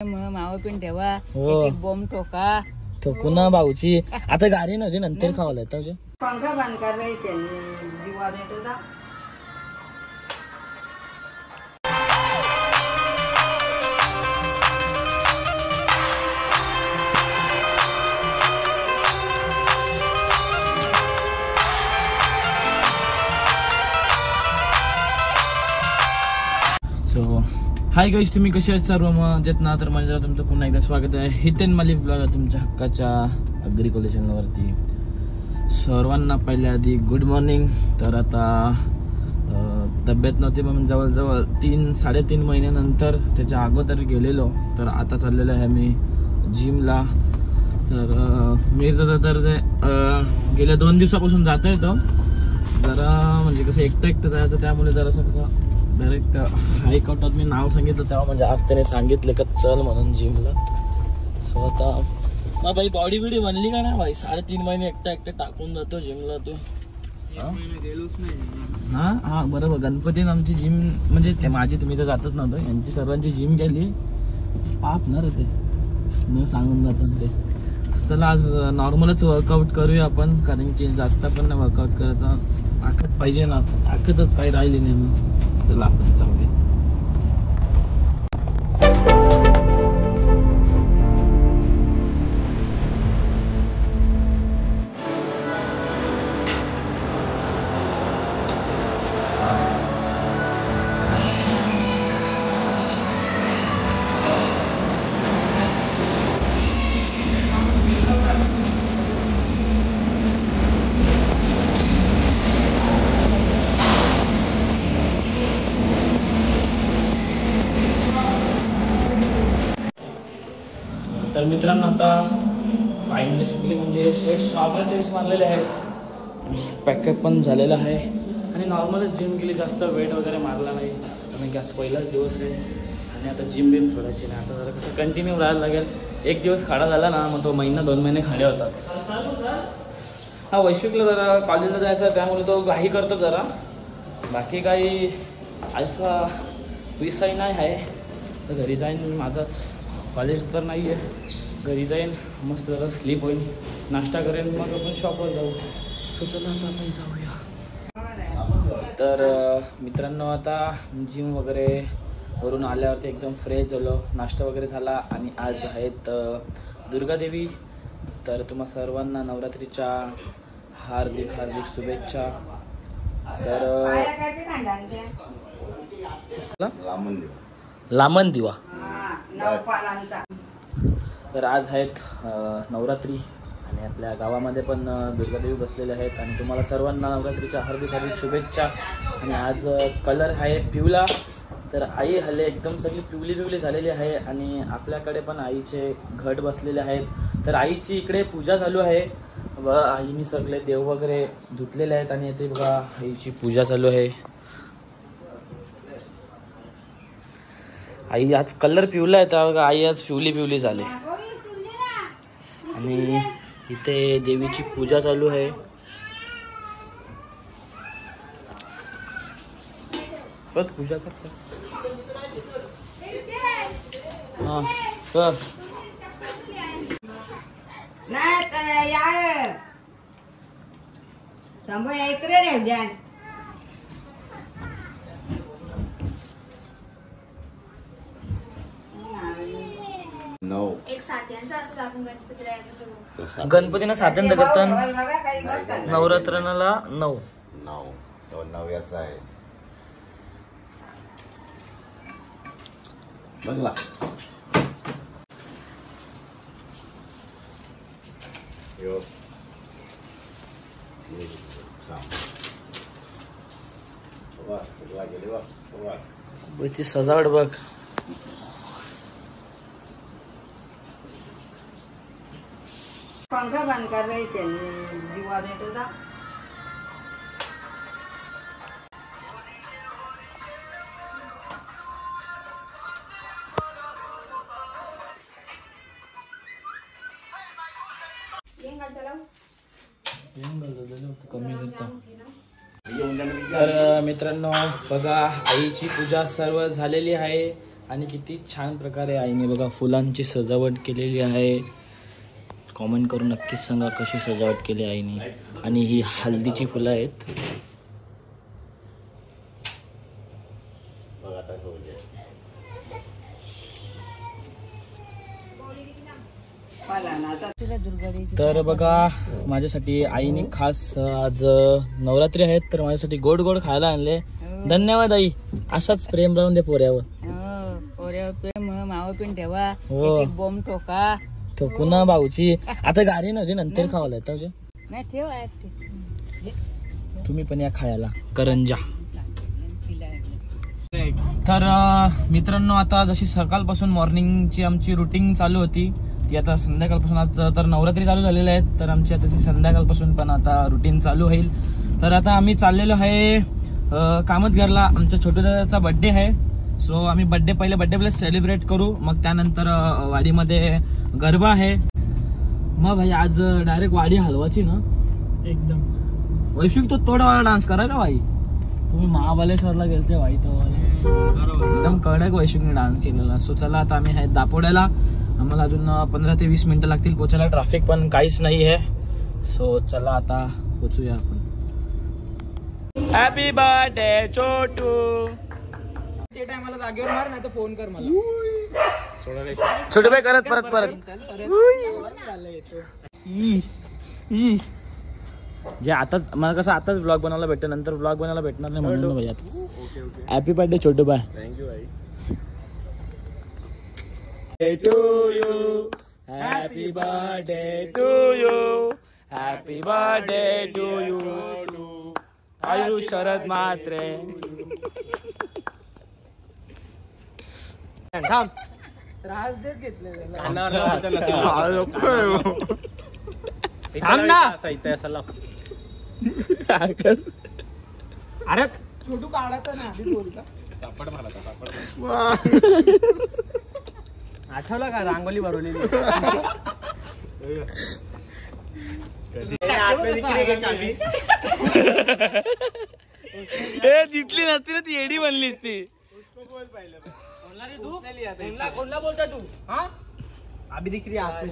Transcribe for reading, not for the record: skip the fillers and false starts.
माव पण ठेवा बॉम्ब ठोकू ना भाऊची आता गाडी नव्हती नंतर खावलं पंखा बंद कर रही दिवा भेटो सो हाय गाईज, तुम्ही कसे आहेत सर्व मजेत ना? तर माझ्या तुमचं पुन्हा एकदा स्वागत आहे हितेन मालिक ब्लॉग तुमच्या हक्काच्या अग्रिकल्चर चॅनलवरती. सर्वांना पहिल्या आधी गुड मॉर्निंग. तर आता तब्येत नव्हती पण जवळजवळ 3-3.5 महिन्यानंतर त्याच्या अगोदर गेलेलो. तर आता चाललेलो आहे मी जिमला. तर मी तर गेल्या 2 दिवसापासून जात येतो. जरा म्हणजे कसं एकटं जायचं, त्यामुळे जरासं कसं डायरेक्ट हायकोर्टात मी नाव सांगितलं तेव्हा म्हणजे आज त्याने सांगितलं का चल म्हणून जिमला. सो आता मग भाई बॉडी बिडी बनली का नाही भाई? 3.5 महिने एकटं टाकून जातो जिमला तू. हा बरोबर. गणपतीने आमची जिम म्हणजे ते माझी तुम्ही तर जातच नव्हतं, यांची सर्वांची जिम गेली पाप ना रे ते न सांगून जातात ते. चला आज नॉर्मलच वर्कआउट करूया आपण, कारण की जास्त पण नाही वर्कआउट करायचा. ताकद पाहिजे ना, ताकदच काही राहिली नाही. चला आपण जाऊया. तर मित्रांनो आता फायनली म्हणजे नॉर्मल सेट्स मारलेले आहेत, पॅकअप पण झालेला आहे आणि नॉर्मलच जिम केली, जास्त वेट वगैरे मारला नाही. कारण की आज पहिलाच दिवस आहे आणि आता जिम बिम सोडायची नाही. आता जरा कसं कंटिन्यू राहायला लागेल. 1 दिवस खाडा झाला ना मग तो 1-2 महिने खाडे होतात. हा वैश्विकला जरा कॉलेजला जायचा त्यामुळे तो घाई करतो जरा, बाकी काही असा विषय नाही आहे. तर घरी जाईन, माझाच कॉलेज तर नाही आहे, घरी जाईन मस्त जरा स्लीप होईल, नाश्ता करेन, मग आपण शॉपवर जाऊ. सुचलं आता आपण जाऊया. तर मित्रांनो आता जिम वगैरे करून आल्यावरती एकदम फ्रेश झालो, नाश्ता वगैरे झाला आणि आज आहेत दुर्गादेवी. तर तुम्हा सर्वांना नवरात्रीच्या हार्दिक शुभेच्छा. तर लामण दिवा. तर आज आहेत नवरात्री आणि आपल्या गावामध्ये पण दुर्गादेवी बसलेले आहेत आणि तुम्हाला सर्वांना नवरात्रीच्या हार्दिक शुभेच्छा. आणि आज कलर आहे पिवळा. तर आई हल्ले एकदम सगळी पिवली झालेली आहे आणि आपल्याकडे पण आईचे घट बसलेले आहेत. तर आईची इकडे पूजा चालू आहे. आईने सगळे देव वगैरे धुतलेले आहेत आणि इथे बघा आईची पूजा चालू आहे. आई आज कलर पिवला आहे तर आई आज पिवली झाली आणि इथे देवीची पूजा चालू आहे. पूजा कर हा कर गणपतीनं सात्यांत करतात, नवरात्रनाला 9 याचा आहे बघला. ती सजावट बघ. पंखा बंद कर रही दिवा भेटो था. कमी करतो. तर मित्रांनो बघा आईची पूजा सर्व झालेली आहे आणि किती छान प्रकारे आईने बघा फुलांची सजावट केलेली आहे. कॉमेंट करून नक्कीच सांगा कशी सजावट केली आईने. आणि ही हल्दीची फुलं आहेत. तर बघा माझ्यासाठी आईने खास आज नवरात्री आहेत तर माझ्यासाठी गोड गोड खायला आणले. धन्यवाद आई. असाच प्रेम राहून दे पोऱ्यावर. पोऱ्यावर प्रेम मावं पिन ठेवा. हो. एक बॉम्ब ठोका तो पुन्हा भाऊची आता गाडी नव्हती नंतर खावायला येतं. नाही ठेवा. तुम्ही पण या खायला करंजा. तर मित्रांनो आता जशी सकाळपासून मॉर्निंगची आमची रुटीन चालू होती ती आता संध्याकाळपासून आज तर नवरात्री चालू झालेल्या आहेत तर आमची आता ती संध्याकाळपासून पण आता रुटीन चालू होईल. तर आता आम्ही चाललेलो आहे कामतघरला. आमच्या छोटू दादाचा बर्थडे आहे. सो आम्ही बर्थडे प्लस सेलिब्रेट करू. मग त्यानंतर वाडीमध्ये गरबा आहे. मग भाई आज डायरेक्ट वाडी हलवाची ना एकदम. वैशिक तो तोडवाला डान्स करा का भाई. तुम्ही महाबलेश्वरला गेलते भाई तो एकदम कडक वैशिकने डान्स केलेला. सो चला आता आम्ही आहेत दापोड्याला. आम्हाला अजून 15 ते 20 मिनिटं लागतील पोचायला. ट्रॅफिक पण काहीच नाही आहे. सो चला आता पोचूया आपण. हॅपी बर्थडे छोटू. ते टायमाला जागेवर मार नाही तर फोन कर मला. छोटू भाई परत जे आता मला कसं आताच ब्लॉग बनवायला भेटतं नंतर ब्लॉग बनवायला भेटणार नाही म्हणून भाई. हॅपी बर्थडे छोटू भाई. थँक्यू भाई. To you, happy birthday to you, happy birthday to you, आयु शरद मात्रे. थांब त्रास देत घेतले थांब ना. अरे छोटू काढायचं ना आधी बोलता. आठवलं का रांगोली भरवलेली. दिसली नसती ना ती एडी बनलीस ती. कोणला बोलता तू. हा अभी दिख रही है आपकी.